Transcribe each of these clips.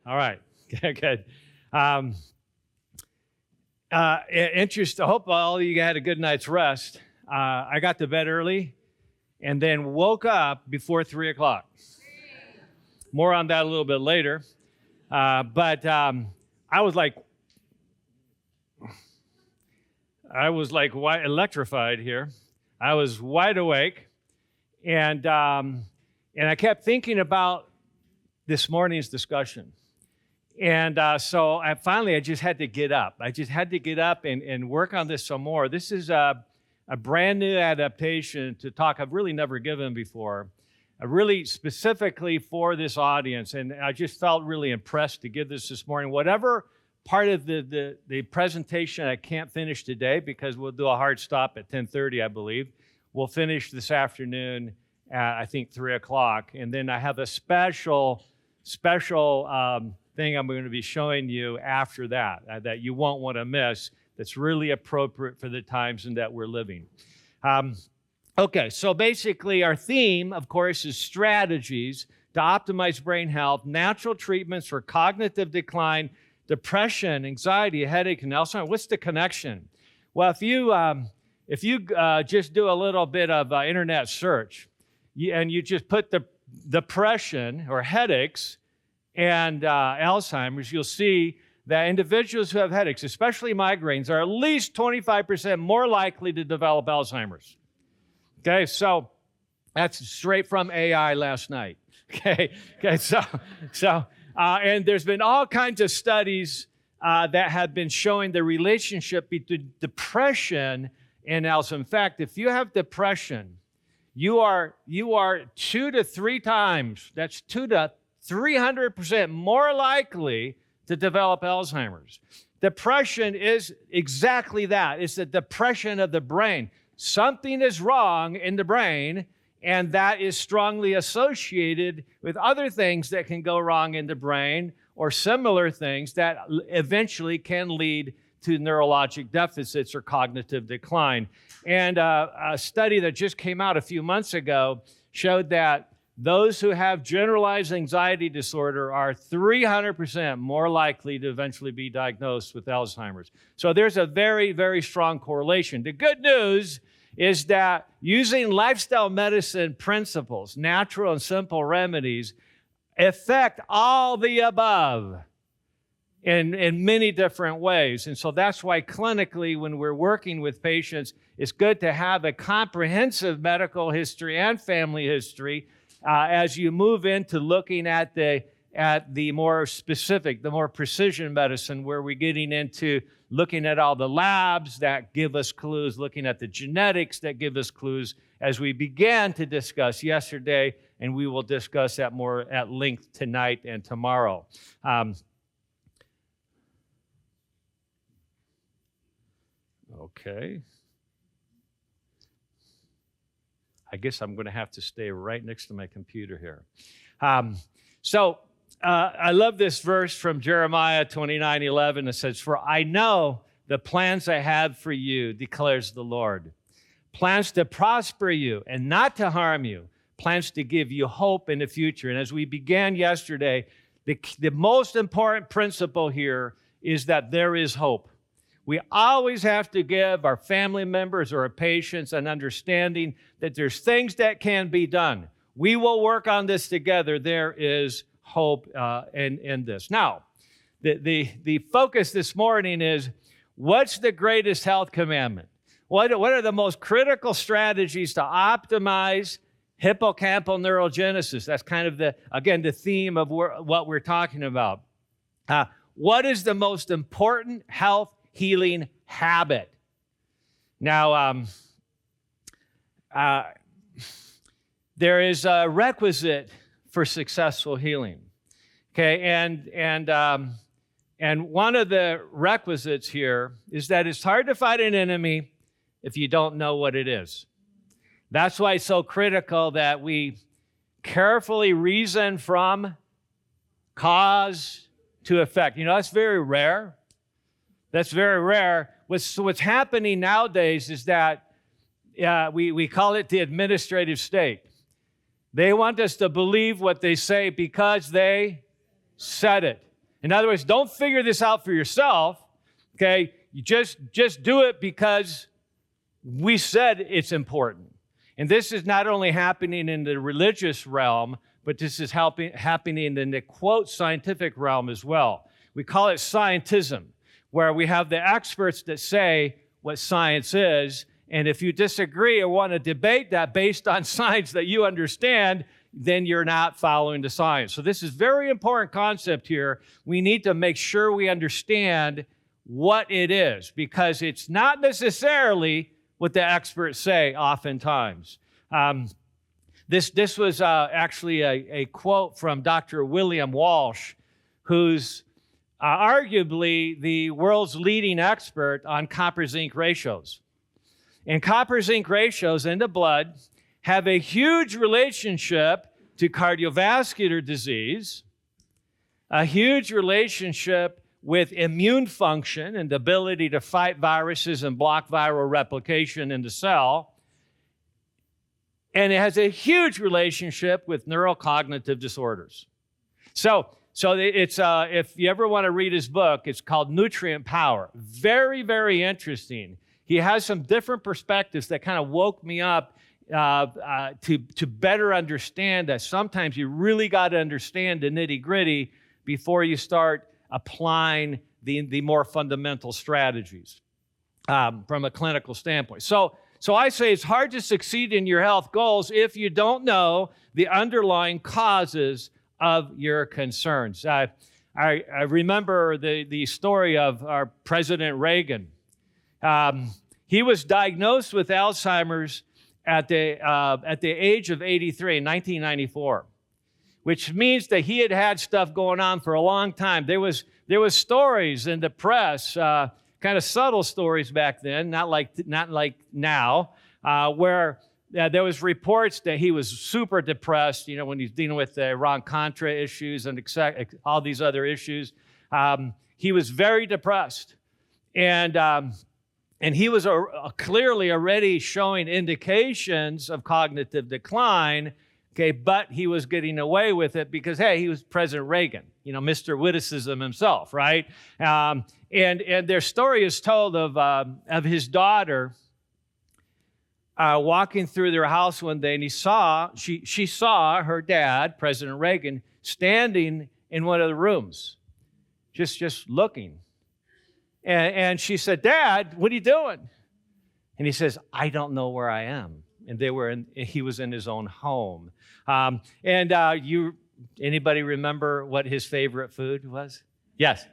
All right. Good. Interest. I hope all of you had a good night's rest. I got to bed early and then woke up before 3 o'clock. More on that a little bit later. But I was like electrified here. I was wide awake, and I kept thinking about this morning's discussion. And so I just had to get up. I just had to get up and work on this some more. This is a brand new adaptation to talk I've really never given before, really specifically for this audience. And I just felt really impressed to give this morning. Whatever part of the presentation I can't finish today, because we'll do a hard stop at 10:30, I believe. We'll finish this afternoon at, I think, 3 o'clock. And then I have a special thing I'm going to be showing you after that you won't want to miss, that's really appropriate for the times in that we're living. Okay, so basically our theme, of course, is strategies to optimize brain health, natural treatments for cognitive decline, depression, anxiety, headache, and Alzheimer's. What's the connection? Well, if you just do a little bit of internet search, and you just put the depression or headaches and Alzheimer's, you'll see that individuals who have headaches, especially migraines, are at least 25% more likely to develop Alzheimer's. Okay, so that's straight from AI last night. Okay, so and there's been all kinds of studies that have been showing the relationship between depression and Alzheimer's. In fact, if you have depression, you are 2 to 3 times, that's 2 to 300% more likely to develop Alzheimer's. Depression is exactly that. It's the depression of the brain. Something is wrong in the brain, and that is strongly associated with other things that can go wrong in the brain or similar things that eventually can lead to neurologic deficits or cognitive decline. And a study that just came out a few months ago showed that those who have generalized anxiety disorder are 300% more likely to eventually be diagnosed with Alzheimer's. So there's a very, very strong correlation. The good news is that using lifestyle medicine principles, natural and simple remedies, affect all the above in many different ways. And so that's why clinically, when we're working with patients, it's good to have a comprehensive medical history and family history as you move into looking at the more specific, the more precision medicine, where we're getting into looking at all the labs that give us clues, looking at the genetics that give us clues, as we began to discuss yesterday, and we will discuss that more at length tonight and tomorrow. Okay. I guess I'm going to have to stay right next to my computer here. I love this verse from Jeremiah 29:11. It says, "For I know the plans I have for you, declares the Lord. Plans to prosper you and not to harm you. Plans to give you hope in the future." And as we began yesterday, the most important principle here is that there is hope. We always have to give our family members or our patients an understanding that there's things that can be done. We will work on this together. There is hope in this. Now, the focus this morning is, what's the greatest health commandment? What are the most critical strategies to optimize hippocampal neurogenesis? That's kind of the theme of what we're talking about. What is the most important health healing habit? Now, there is a requisite for successful healing. Okay, and one of the requisites here is that it's hard to fight an enemy if you don't know what it is. That's why it's so critical that we carefully reason from cause to effect. You know, that's very rare. That's very rare. What's happening nowadays is that we call it the administrative state. They want us to believe what they say because they said it. In other words, don't figure this out for yourself, okay? You just do it because we said it's important. And this is not only happening in the religious realm, but this is happening in the, quote, scientific realm as well. We call it scientism, where we have the experts that say what science is, and if you disagree or want to debate that based on science that you understand, then you're not following the science. So this is a very important concept here. We need to make sure we understand what it is, because it's not necessarily what the experts say oftentimes. This was actually a quote from Dr. William Walsh, who's arguably the world's leading expert on copper-zinc ratios. And copper-zinc ratios in the blood have a huge relationship to cardiovascular disease, a huge relationship with immune function and the ability to fight viruses and block viral replication in the cell. And it has a huge relationship with neurocognitive disorders. So it's if you ever want to read his book, it's called Nutrient Power. Very, very interesting. He has some different perspectives that kind of woke me up to better understand that sometimes you really got to understand the nitty-gritty before you start applying the more fundamental strategies from a clinical standpoint. So I say it's hard to succeed in your health goals if you don't know the underlying causes of your concerns. I remember the story of our President Reagan. He was diagnosed with Alzheimer's at the age of 83 in 1994, which means that he had had stuff going on for a long time. There was stories in the press, kind of subtle stories back then, not like now, where there was reports that he was super depressed, when he's dealing with the Iran-Contra issues and all these other issues. He was very depressed. And he was clearly already showing indications of cognitive decline, okay, but he was getting away with it because, hey, he was President Reagan, Mr. Witticism himself, right? And their story is told of his daughter walking through their house one day, and she saw her dad, President Reagan, standing in one of the rooms, just looking. And she said, "Dad, what are you doing?" And he says, "I don't know where I am." And he was in his own home. Anybody remember what his favorite food was? Yes.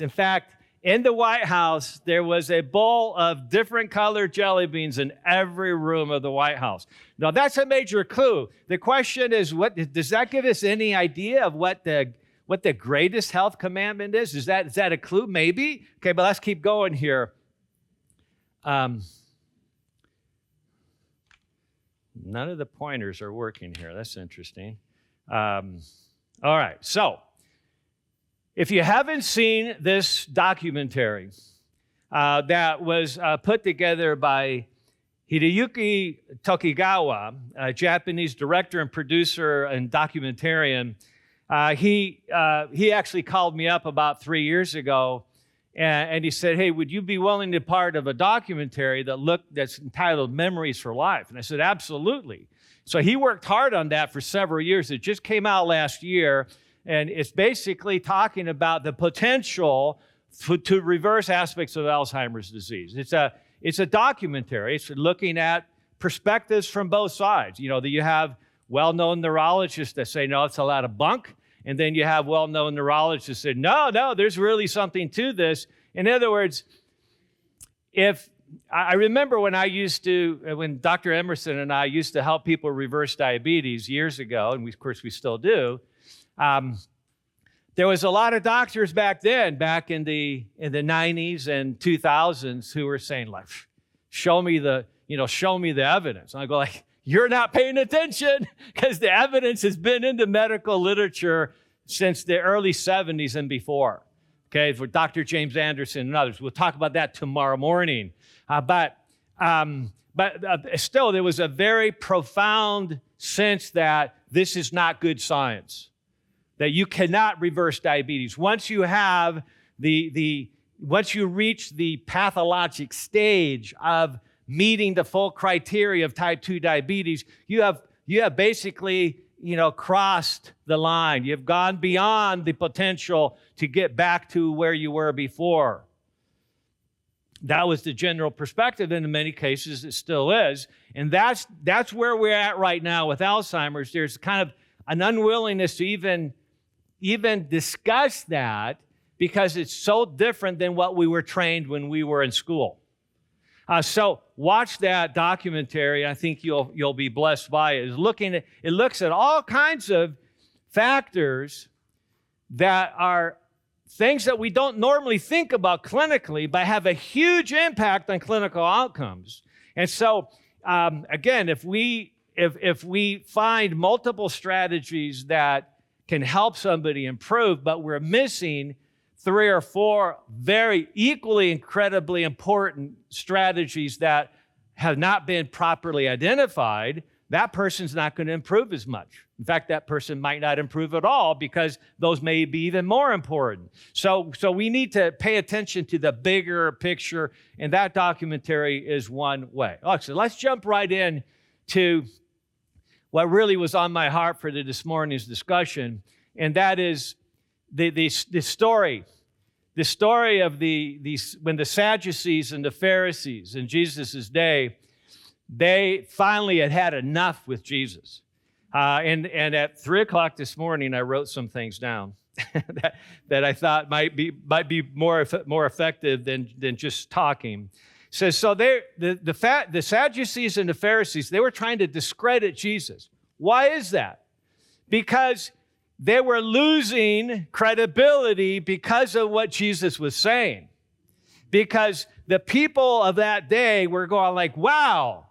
In fact, in the White House, there was a bowl of different colored jelly beans in every room of the White House. Now, that's a major clue. The question is, does that give us any idea of what the greatest health commandment is? Is that a clue? Maybe. Okay, but let's keep going here. None of the pointers are working here. That's interesting. All right, so if you haven't seen this documentary that was put together by Hideyuki Tokigawa, a Japanese director and producer and documentarian, he actually called me up about 3 years ago, and he said, "Hey, would you be willing to be part of a documentary that's entitled Memories for Life?" And I said, "Absolutely." So he worked hard on that for several years. It just came out last year, and it's basically talking about the potential to reverse aspects of Alzheimer's disease. It's a documentary. It's looking at perspectives from both sides. That you have well-known neurologists that say, no, it's a lot of bunk. And then you have well-known neurologists that say, no, there's really something to this. In other words, I remember when Dr. Emerson and I used to help people reverse diabetes years ago, and of course we still do, there was a lot of doctors back then, back in the 90s and 2000s, who were saying, like, show me the evidence. And I go like, you're not paying attention, because the evidence has been in the medical literature since the early 70s and before, okay, for Dr. James Anderson and others. We'll talk about that tomorrow morning. But still, there was a very profound sense that this is not good science. that you cannot reverse diabetes. Once you have once you reach the pathologic stage of meeting the full criteria of type 2 diabetes, you have basically, crossed the line. You've gone beyond the potential to get back to where you were before. That was the general perspective, and in many cases it still is. And that's where we're at right now with Alzheimer's. There's kind of an unwillingness to even discuss that because it's so different than what we were trained when we were in school. So watch that documentary. I think you'll be blessed by it. It looks at all kinds of factors that are things that we don't normally think about clinically, but have a huge impact on clinical outcomes. And so, again, if we find multiple strategies that can help somebody improve, but we're missing 3 or 4 very equally incredibly important strategies that have not been properly identified, that person's not going to improve as much. In fact, that person might not improve at all because those may be even more important. So we need to pay attention to the bigger picture, and that documentary is one way. So let's jump right in to what really was on my heart for this morning's discussion, and that is the story. The story of when the Sadducees and the Pharisees in Jesus' day, they finally had enough with Jesus. And at 3 o'clock this morning, I wrote some things down that I thought might be more effective than just talking. It says, so the Sadducees and the Pharisees, they were trying to discredit Jesus. Why is that? Because they were losing credibility because of what Jesus was saying. Because the people of that day were going like, wow,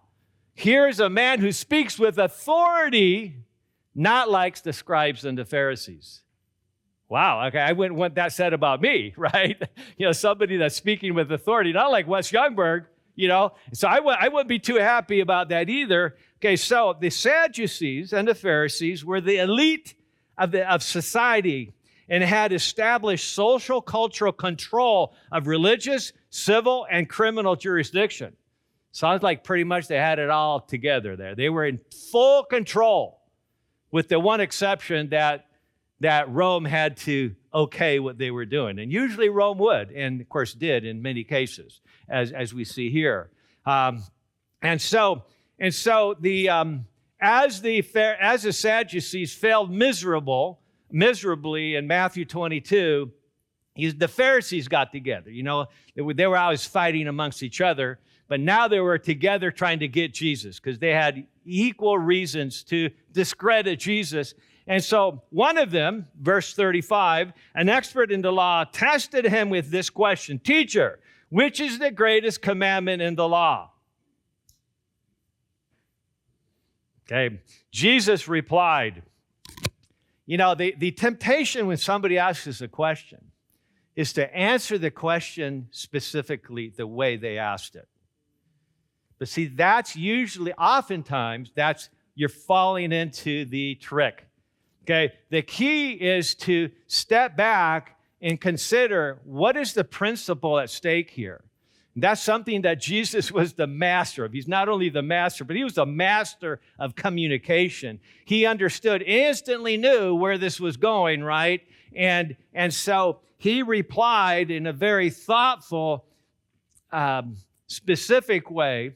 here's a man who speaks with authority, not like the scribes and the Pharisees. Wow, okay, I wouldn't want that said about me, right? Somebody that's speaking with authority, not like Wes Youngberg, So I wouldn't be too happy about that either. Okay, so the Sadducees and the Pharisees were the elite of society and had established social cultural control of religious, civil, and criminal jurisdiction. Sounds like pretty much they had it all together there. They were in full control, with the one exception that Rome had to okay what they were doing. And usually Rome would, and of course did in many cases, as we see here. And so as the Sadducees failed miserably in Matthew 22, the Pharisees got together. They were always fighting amongst each other, but now they were together trying to get Jesus because they had equal reasons to discredit Jesus. And so one of them, verse 35, an expert in the law, tested him with this question, "Teacher, which is the greatest commandment in the law?" Okay, Jesus replied, the temptation when somebody asks us a question is to answer the question specifically the way they asked it. But see, oftentimes, you're falling into the trick. Okay, the key is to step back and consider what is the principle at stake here. That's something that Jesus was the master of. He's not only the master, but he was the master of communication. He instantly knew where this was going, right? And so he replied in a very thoughtful, specific way.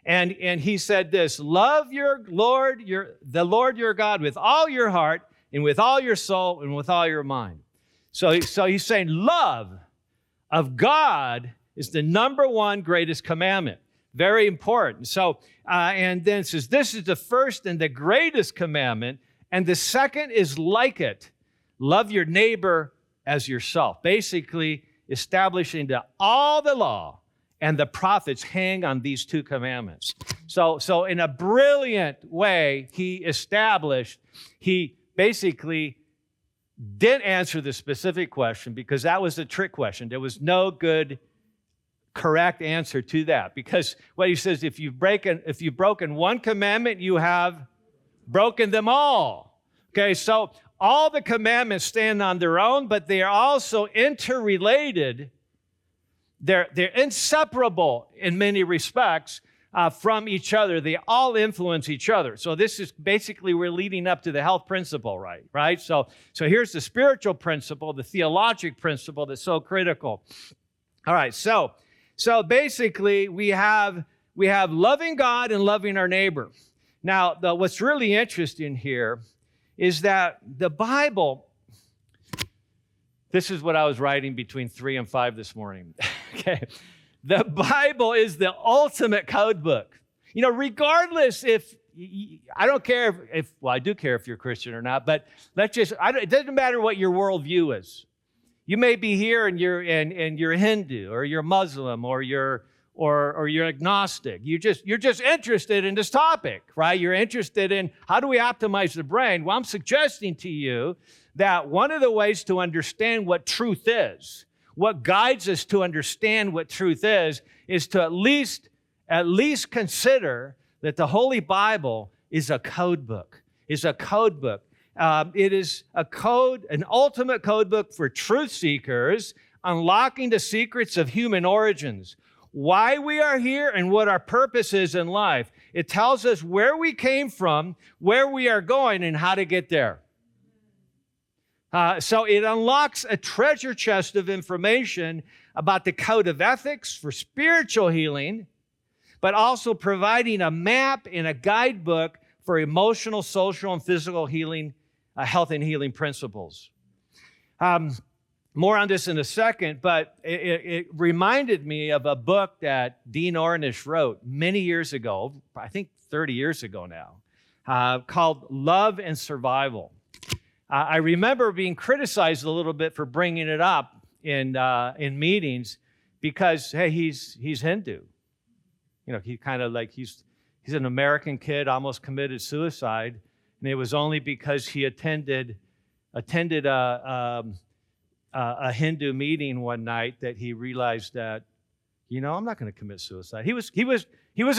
And he said this, love the Lord your God with all your heart and with all your soul and with all your mind. So he's saying love of God is the number one greatest commandment. Very important. So, and then it says, this is the first and the greatest commandment, and the second is like it. Love your neighbor as yourself. Basically, establishing that all the law and the prophets hang on these 2 commandments. So in a brilliant way, he basically didn't answer the specific question because that was a trick question. There was no good correct answer to that, because what he says, if you've broken one commandment, you have broken them all. Okay, so all the commandments stand on their own, but they are also interrelated. They're inseparable in many respects from each other. They all influence each other. So this is basically, we're leading up to the health principle, right? So here's the spiritual principle, the theologic principle that's so critical. All right, so basically we have loving God and loving our neighbor. Now, what's really interesting here is that the Bible, this is what I was writing between 3 and 5 this morning. Okay. The Bible is the ultimate code book. You know, regardless I don't care I do care if you're Christian or not, but it doesn't matter what your worldview is. You may be here and you're Hindu or you're Muslim or you're agnostic. You're just interested in this topic, right? You're interested in how do we optimize the brain? Well, I'm suggesting to you that one of the ways to understand what truth is, what guides us to understand what truth is to at least consider that the Holy Bible is a code book. It is an ultimate code book for truth seekers, unlocking the secrets of human origins, why we are here and what our purpose is in life. It tells us where we came from, where we are going, and how to get there. So it unlocks a treasure chest of information about the code of ethics for spiritual healing, but also providing a map and a guidebook for emotional, social, and physical healing, health and healing principles. More on this in a second, but it reminded me of a book that Dean Ornish wrote many years ago, I think 30 years ago now, called Love and Survival. I remember being criticized a little bit for bringing it up in meetings because, hey, he's Hindu. You know, he kind of like he's an American kid, almost committed suicide, and it was only because he attended a Hindu meeting one night that he realized that, you know, I'm not going to commit suicide. He was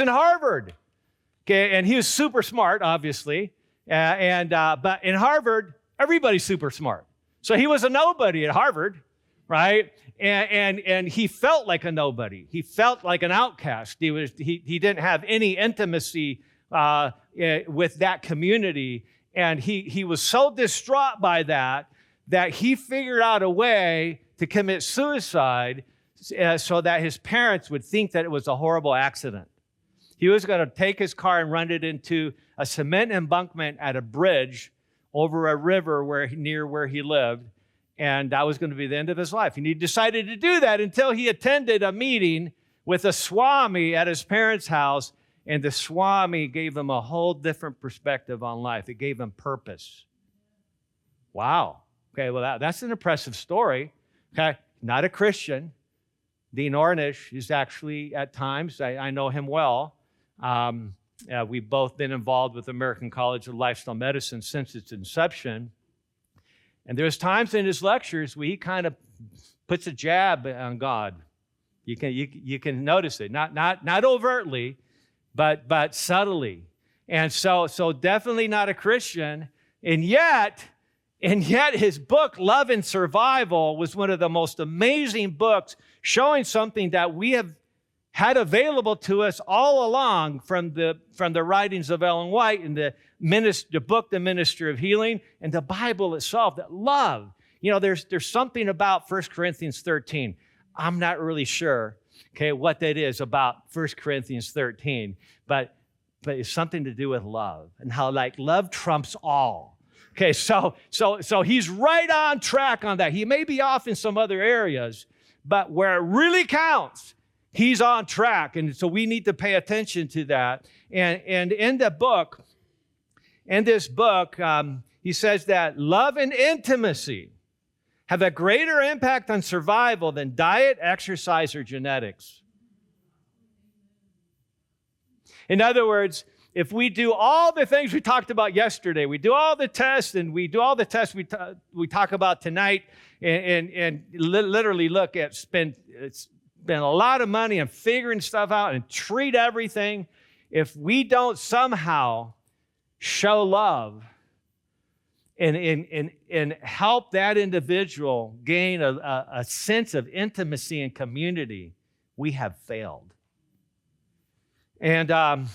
in Harvard, okay, and he was super smart, obviously, but in Harvard, everybody's super smart. So he was a nobody at Harvard, right? And he felt like a nobody. He felt like an outcast. He didn't have any intimacy with that community, and he was so distraught by that he figured out a way to commit suicide so that his parents would think that it was a horrible accident. He was going to take his car and run it into a cement embankment at a bridge over a river near where he lived, and that was going to be the end of his life. And he decided to do that until he attended a meeting with a Swami at his parents' house, and the Swami gave him a whole different perspective on life. It gave him purpose. Wow. Okay, well, that's an impressive story. Okay, not a Christian. Dean Ornish is actually, at times, I know him well. We've both been involved with American College of Lifestyle Medicine since its inception. And there's times in his lectures where he kind of puts a jab on God. You can notice it, not overtly, but subtly. And so definitely not a Christian. And yet his book, Love and Survival, was one of the most amazing books showing something that we have had available to us all along from the writings of Ellen White and the book, The Ministry of Healing, and the Bible itself, that love. You know, there's something about 1 Corinthians 13. I'm not really sure, okay, what that is about 1 Corinthians 13, but it's something to do with love and how, like, love trumps all. Okay, so he's right on track on that. He may be off in some other areas, but where it really counts, he's on track. And so we need to pay attention to that. And in this book, he says that love and intimacy have a greater impact on survival than diet, exercise, or genetics. In other words, if we do all the things we talked about yesterday, we do all the tests, and we do all the tests we talk about tonight, and literally spend a lot of money on figuring stuff out and treat everything, if we don't somehow show love and help that individual gain a sense of intimacy and community, we have failed. And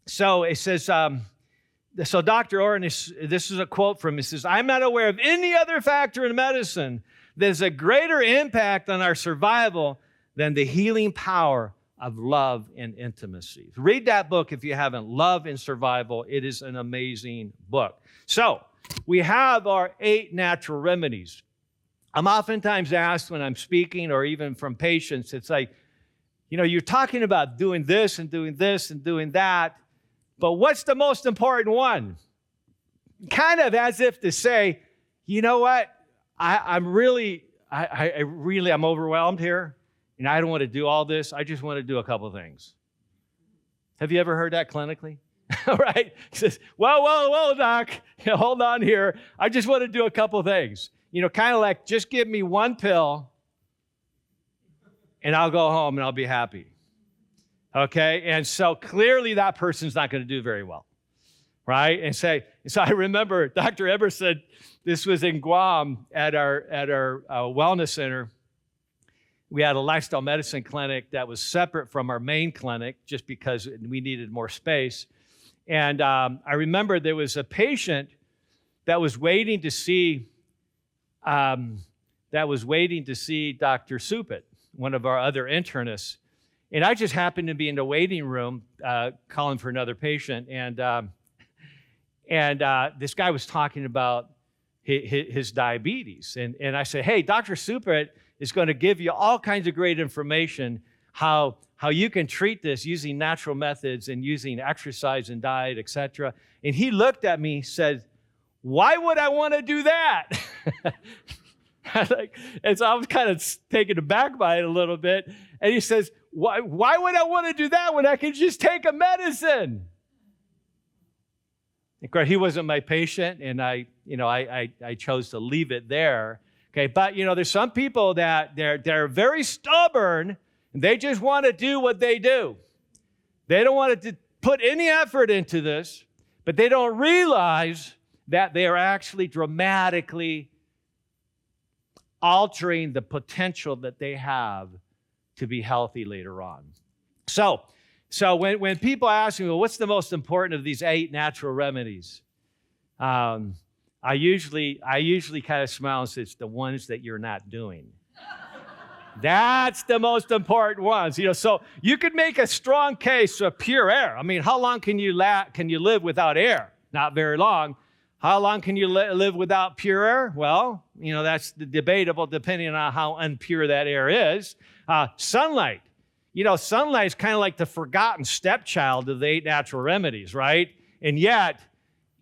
so it says, so Dr. Orrin, this is a quote from him. He says, "I'm not aware of any other factor in medicine that has a greater impact on our survival than the healing power of love and intimacy." Read that book if you haven't, Love and Survival. It is an amazing book. So we have our 8 natural remedies. I'm oftentimes asked when I'm speaking or even from patients, it's like, you're talking about doing this and doing this and doing that, but what's the most important one? Kind of as if to say, you know what? I'm overwhelmed here, and I don't want to do all this. I just want to do a couple things. Have you ever heard that clinically? Right? He says, whoa, doc, hold on here. I just want to do a couple things. Kind of like, just give me one pill, and I'll go home, and I'll be happy. Okay? And so clearly that person's not going to do very well. Right? And so I remember Dr. Emerson, this was in Guam at our wellness center. We had a lifestyle medicine clinic that was separate from our main clinic just because we needed more space. And I remember there was a patient that was waiting to see Dr. Supit, one of our other internists. And I just happened to be in the waiting room calling for another patient. And this guy was talking about his diabetes. And I said, hey, Dr. Supit is going to give you all kinds of great information how you can treat this using natural methods and using exercise and diet, etc. And he looked at me, said, why would I want to do that? And so I was kind of taken aback by it a little bit. And he says, why would I want to do that when I can just take a medicine? Of course, he wasn't my patient, and I chose to leave it there. Okay, but there's some people that they're very stubborn, and they just want to do what they do. They don't want to put any effort into this, but they don't realize that they are actually dramatically altering the potential that they have to be healthy later on. So when people ask me, well, what's the most important of these 8 natural remedies? I usually kind of smile and say, it's the ones that you're not doing. That's the most important ones. So you could make a strong case of pure air. I mean, how long can you live without air? Not very long. How long can you live without pure air? Well, that's debatable depending on how impure that air is. Sunlight. Sunlight's kind of like the forgotten stepchild of the 8 natural remedies, right? And yet,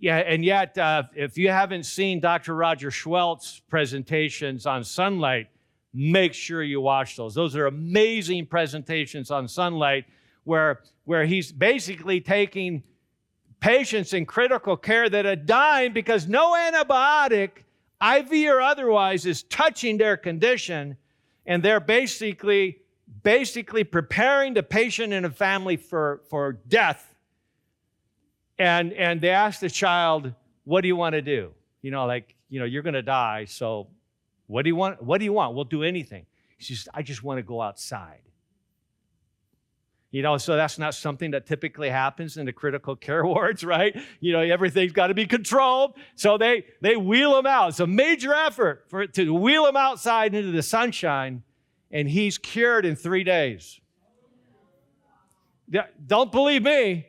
if you haven't seen Dr. Roger Schwelt's presentations on sunlight, make sure you watch those. Those are amazing presentations on sunlight where he's basically taking patients in critical care that are dying because no antibiotic, IV or otherwise, is touching their condition, and they're basically preparing the patient and the family for death. And they ask the child, what do you want to do? You're going to die, so what do you want? What do you want? We'll do anything. He says, I just want to go outside. So that's not something that typically happens in the critical care wards, right? Everything's got to be controlled. So they wheel him out. It's a major effort to wheel him outside into the sunshine, and he's cured in 3 days. Don't believe me.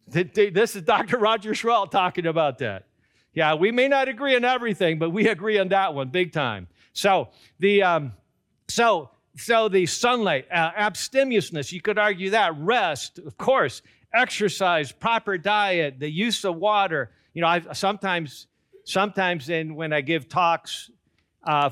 This is Dr. Roger Schwelt talking about that. Yeah, we may not agree on everything, but we agree on that one big time. So the sunlight, abstemiousness, you could argue that. Rest, of course, exercise, proper diet, the use of water. I sometimes when I give talks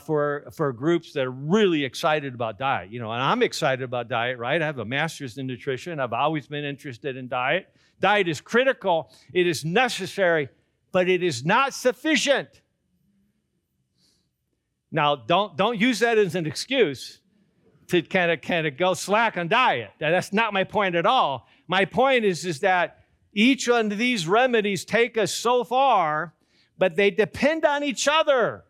for groups that are really excited about diet, and I'm excited about diet, right? I have a master's in nutrition. I've always been interested in diet. Diet is critical. It is necessary, but it is not sufficient. Now, don't use that as an excuse to kind of go slack on diet. That's not my point at all. My point is that each one of these remedies take us so far, but they depend on each other.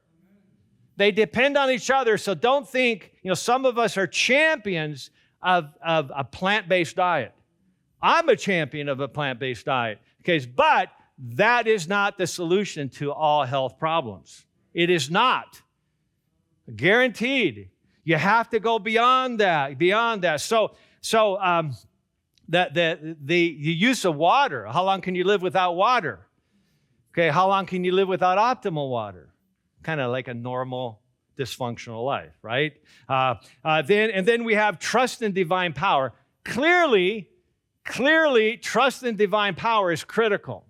They depend on each other. So don't think, some of us are champions of a plant-based diet. I'm a champion of a plant-based diet. Okay, but that is not the solution to all health problems. It is not. Guaranteed. You have to go beyond that. So the use of water. How long can you live without water? Okay, how long can you live without optimal water? Kind of like a normal dysfunctional life, right? Then we have trust in divine power. Clearly, trust in divine power is critical,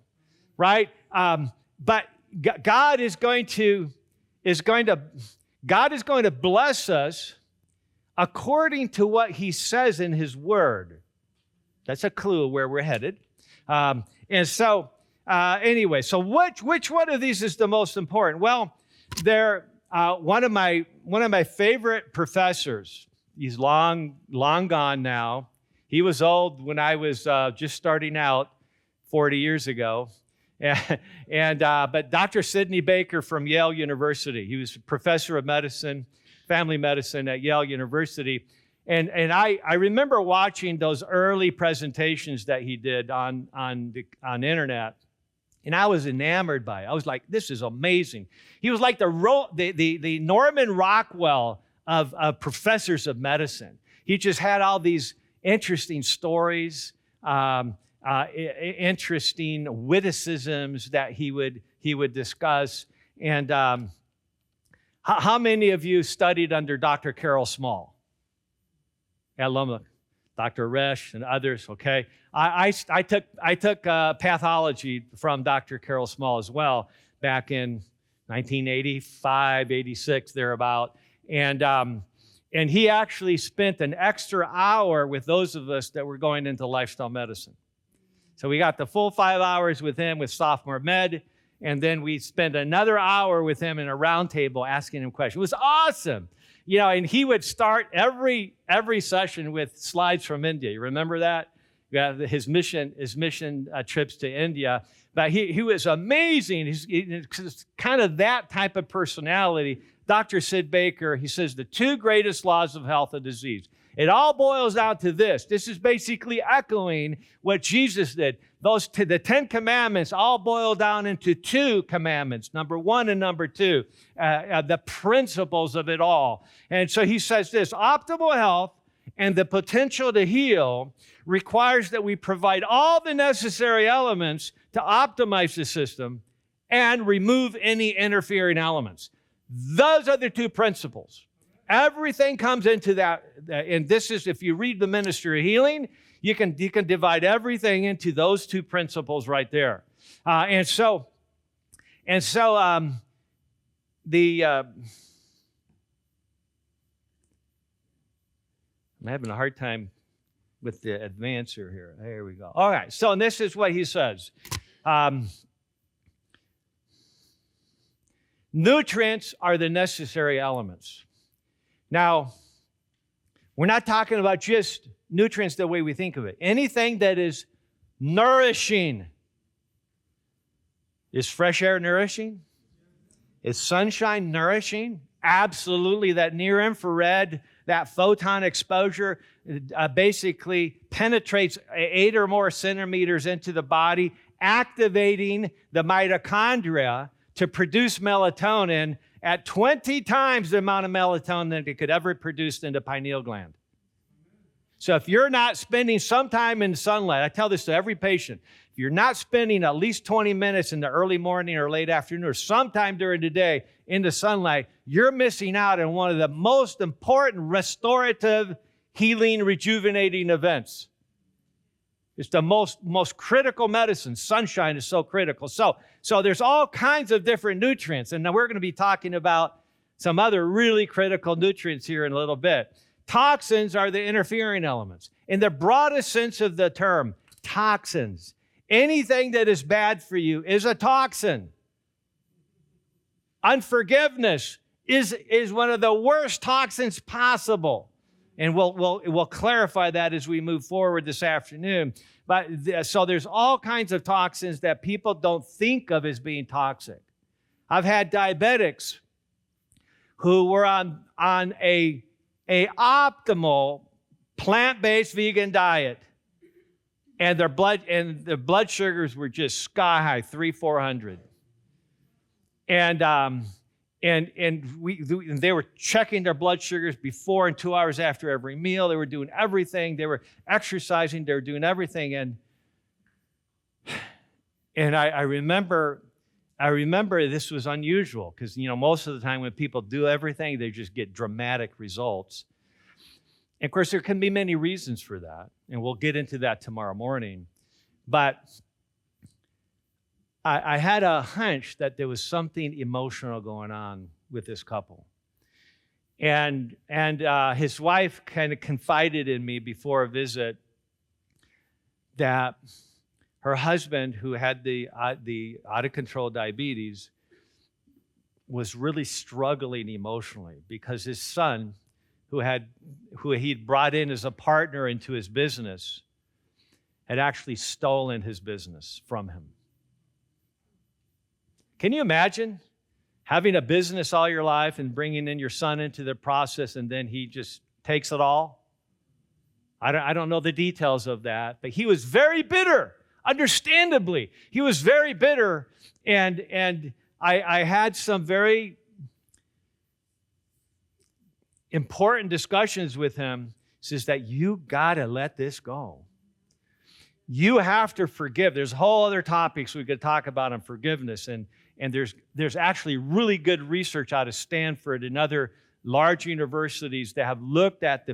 right? But God is going to bless us according to what He says in His Word. That's a clue where we're headed. Anyway, so which one of these is the most important? Well, one of my favorite professors. He's long gone now. He was old when I was just starting out 40 years ago. But Dr. Sidney Baker from Yale University. He was a professor of medicine, family medicine at Yale University. And I remember watching those early presentations that he did on internet. And I was enamored by it. I was like, this is amazing. He was like the Norman Rockwell of professors of medicine. He just had all these interesting stories, interesting witticisms that he would discuss. And how many of you studied under Dr. Carol Small at Loma? Dr. Resch and others, okay? I took pathology from Dr. Carol Small as well back in 1985, 86, thereabout. And he actually spent an extra hour with those of us that were going into lifestyle medicine. So we got the full 5 hours with him with sophomore med, and then we spent another hour with him in a round table asking him questions. It was awesome. And he would start every session with slides from India. You remember that? Yeah, his mission trips to India. But he was amazing. He's kind of that type of personality. Dr. Sid Baker, he says the two greatest laws of health and disease. It all boils down to this. This is basically echoing what Jesus did. The 10 Commandments all boil down into two commandments, number 1 and number 2, the principles of it all. And so he says this: optimal health and the potential to heal requires that we provide all the necessary elements to optimize the system and remove any interfering elements. Those are the two principles. Everything comes into that, and this is, if you read the Ministry of Healing, you can divide everything into those two principles right there. I'm having a hard time with the advancer here. There we go. All right, so this is what he says. Nutrients are the necessary elements. Now, we're not talking about just nutrients the way we think of it. Anything that is nourishing. Is fresh air nourishing? Is sunshine nourishing? Absolutely. That near infrared, that photon exposure basically penetrates 8 or more centimeters into the body, activating the mitochondria to produce melatonin at 20 times the amount of melatonin that it could ever produce in the pineal gland. So if you're not spending some time in sunlight, I tell this to every patient, if you're not spending at least 20 minutes in the early morning or late afternoon or sometime during the day in the sunlight, you're missing out on one of the most important restorative, healing, rejuvenating events. It's the most critical medicine. Sunshine is so critical. So there's all kinds of different nutrients, and now we're going to be talking about some other really critical nutrients here in a little bit. Toxins are the interfering elements. In the broadest sense of the term, toxins. Anything that is bad for you is a toxin. Unforgiveness is one of the worst toxins possible. And we'll clarify that as we move forward this afternoon. So there's all kinds of toxins that people don't think of as being toxic. I've had diabetics who were on a optimal plant-based vegan diet, and their blood sugars were just sky high, 300-400. And they were checking their blood sugars before and 2 hours after every meal. They were doing everything. They were exercising. They were doing everything. And I remember this was unusual because, most of the time when people do everything, they just get dramatic results. And of course, there can be many reasons for that, and we'll get into that tomorrow morning. But I had a hunch that there was something emotional going on with this couple. And his wife kind of confided in me before a visit that her husband, who had the out-of-control diabetes, was really struggling emotionally because his son, who he'd brought in as a partner into his business, had actually stolen his business from him. Can you imagine having a business all your life and bringing in your son into the process, and then he just takes it all? I don't know the details of that, but he was very bitter. Understandably, he was very bitter, and I had some very important discussions with him. He says that you got to let this go. You have to forgive. There's whole other topics we could talk about on forgiveness, and there's actually really good research out of Stanford and other large universities that have looked at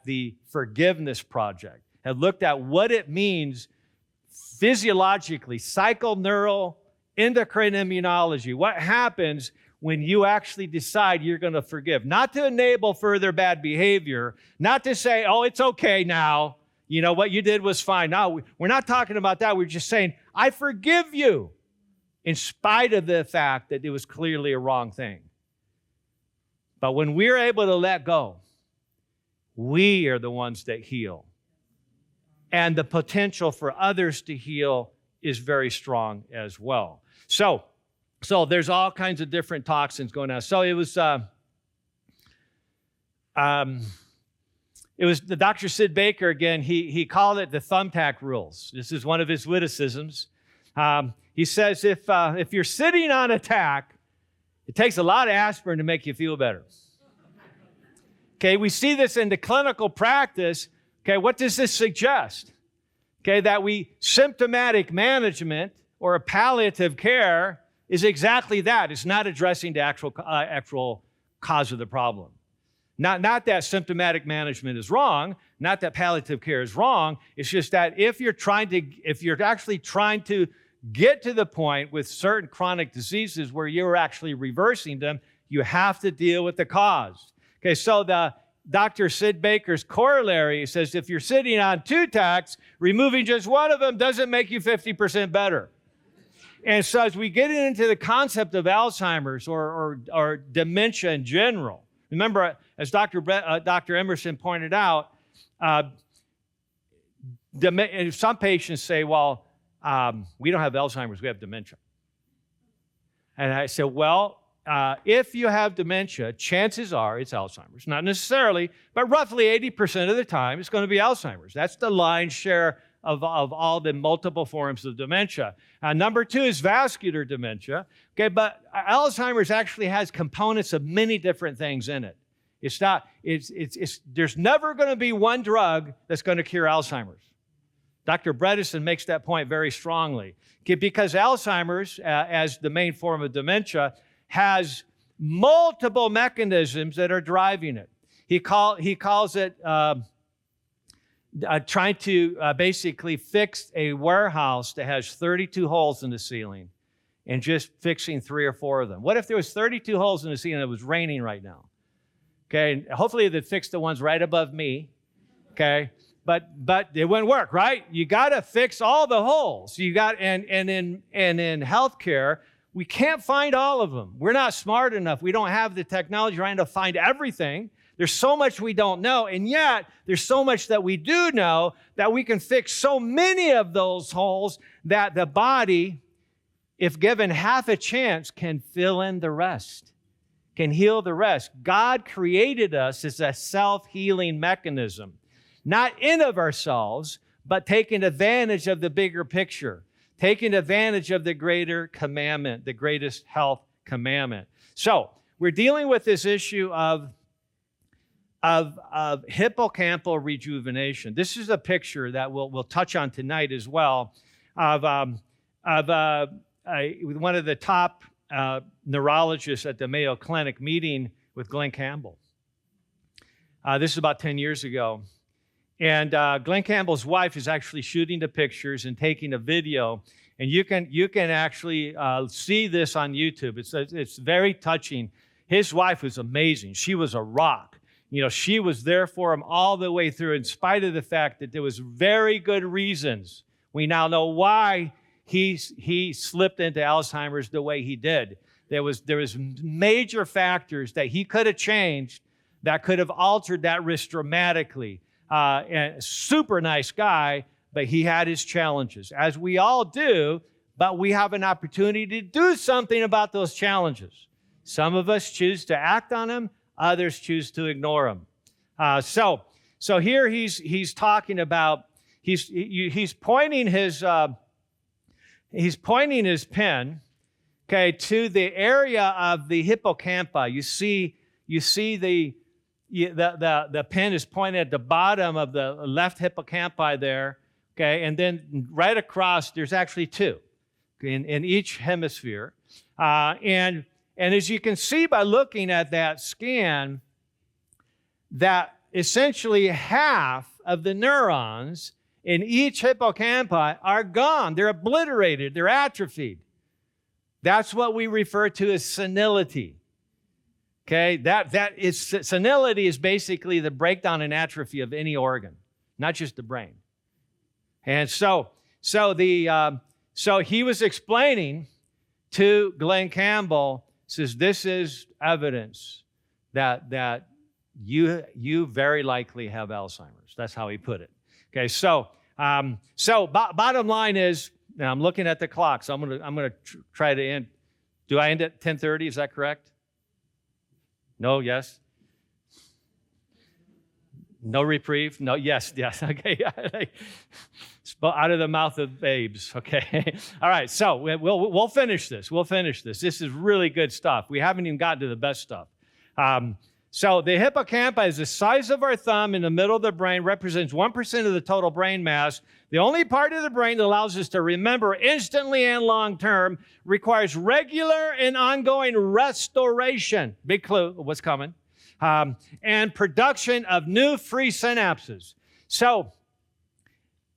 the Forgiveness Project, have looked at what it means physiologically, psychoneural, endocrine immunology. What happens when you actually decide you're going to forgive? Not to enable further bad behavior, not to say, oh, it's okay now. What you did was fine. No, we're not talking about that. We're just saying, I forgive you, in spite of the fact that it was clearly a wrong thing. But when we're able to let go, we are the ones that heal. And the potential for others to heal is very strong as well. So there's all kinds of different toxins going on. So it was the Dr. Sid Baker again. He called it the thumbtack rules. This is one of his witticisms. He says if you're sitting on a tack, it takes a lot of aspirin to make you feel better. Okay, we see this in the clinical practice. Okay, what does this suggest? Okay, that symptomatic management or a palliative care is exactly that. It's not addressing the actual cause of the problem. Not that symptomatic management is wrong, not that palliative care is wrong. It's just that if you're actually trying to get to the point with certain chronic diseases where you're actually reversing them, you have to deal with the cause. Okay, so the Dr. Sid Baker's corollary says if you're sitting on two tacks, removing just one of them doesn't make you 50% better. And so as we get into the concept of Alzheimer's or dementia in general, remember, as Dr. Emerson pointed out, some patients say, well, we don't have Alzheimer's, we have dementia. And I said, well, if you have dementia, chances are it's Alzheimer's. Not necessarily, but roughly 80% of the time it's going to be Alzheimer's. That's the lion's share of all the multiple forms of dementia. Number two is vascular dementia. Okay, but Alzheimer's actually has components of many different things in it. There's never going to be one drug that's going to cure Alzheimer's. Dr. Bredesen makes that point very strongly. Okay, because Alzheimer's, as the main form of dementia, has multiple mechanisms that are driving it. He calls it trying to basically fix a warehouse that has 32 holes in the ceiling and just fixing 3 or 4 of them. What if there was 32 holes in the ceiling and it was raining right now? Okay, hopefully they'd fix the ones right above me, okay? But it wouldn't work, right? You got to fix all the holes. And in healthcare, we can't find all of them. We're not smart enough. We don't have the technology trying to find everything. There's so much we don't know, and yet there's so much that we do know that we can fix so many of those holes that the body if given half a chance, can fill in the rest, can heal the rest. God created us as a self-healing mechanism, not in of ourselves, but taking advantage of the bigger picture, taking advantage of the greater commandment, the greatest health commandment. So we're dealing with this issue of hippocampal rejuvenation. This is a picture that we'll touch on tonight as well of one of the top neurologists at the Mayo Clinic meeting with Glenn Campbell. This is about 10 years ago. And Glenn Campbell's wife is actually shooting the pictures and taking a video. And you can actually see this on YouTube. It's very touching. His wife was amazing. She was a rock. She was there for him all the way through, in spite of the fact that there was very good reasons. We now know why he slipped into Alzheimer's the way he did. There was major factors that he could have changed that could have altered that risk dramatically. And super nice guy, but he had his challenges, as we all do, but we have an opportunity to do something about those challenges. Some of us choose to act on them, others choose to ignore them. So here he's talking about, he's pointing his pen, okay, to the area of the hippocampi. You see the pen is pointed at the bottom of the left hippocampi there, okay, and then right across, there's actually two in each hemisphere. And as you can see by looking at that scan, that essentially half of the neurons in each hippocampi are gone. They're obliterated. They're atrophied. That's what we refer to as senility. Okay, that is senility is basically the breakdown and atrophy of any organ, not just the brain. And so he was explaining to Glenn Campbell, says this is evidence that you very likely have Alzheimer's. That's how he put it. Okay, so bottom line is, now I'm looking at the clock, so I'm gonna try to end. Do I end at 10:30? Is that correct? No, yes? No reprieve? No, yes, okay. Out of the mouth of babes, okay? All right, so we'll finish this. This is really good stuff. We haven't even gotten to the best stuff. So the hippocampi is the size of our thumb in the middle of the brain, represents 1% of the total brain mass. The only part of the brain that allows us to remember instantly and long-term, requires regular and ongoing restoration. Big clue, what's coming. And production of new free synapses. So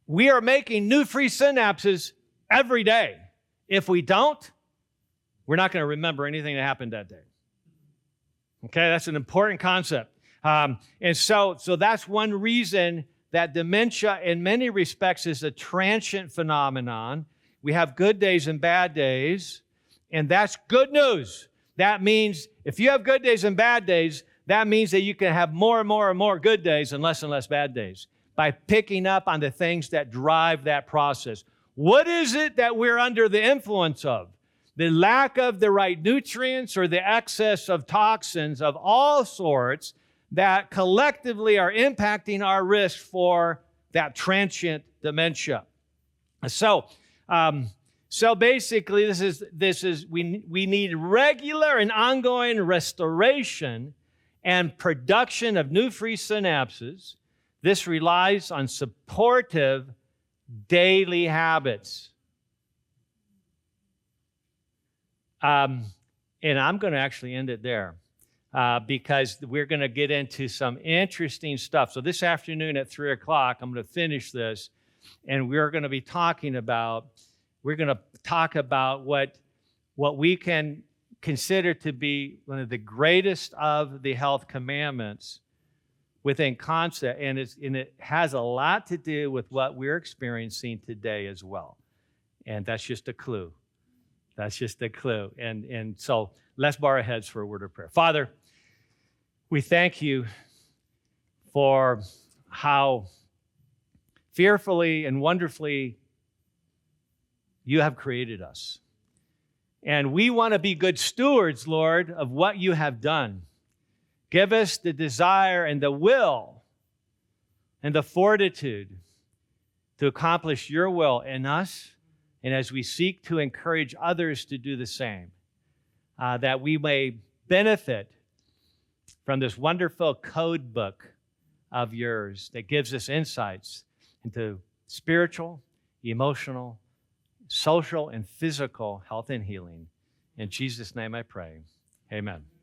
we are making new free synapses every day. If we don't, we're not going to remember anything that happened that day. Okay, that's an important concept. And so that's one reason that dementia in many respects is a transient phenomenon. We have good days and bad days, and that's good news. That means if you have good days and bad days, that means that you can have more and more and more good days and less bad days by picking up on the things that drive that process. What is it that we're under the influence of? The lack of the right nutrients or the excess of toxins of all sorts that collectively are impacting our risk for that transient dementia. So basically, this is we need regular and ongoing restoration and production of new free synapses. This relies on supportive daily habits. And I'm going to actually end it there because we're going to get into some interesting stuff. So this afternoon at 3 o'clock, I'm going to finish this, and we're going to talk about what we can consider to be one of the greatest of the health commandments within concept, and it has a lot to do with what we're experiencing today as well. And that's just a clue. And so let's bow our heads for a word of prayer. Father, we thank you for how fearfully and wonderfully you have created us. And we want to be good stewards, Lord, of what you have done. Give us the desire and the will and the fortitude to accomplish your will in us, and as we seek to encourage others to do the same, that we may benefit from this wonderful code book of yours that gives us insights into spiritual, emotional, social, and physical health and healing. In Jesus' name I pray. Amen.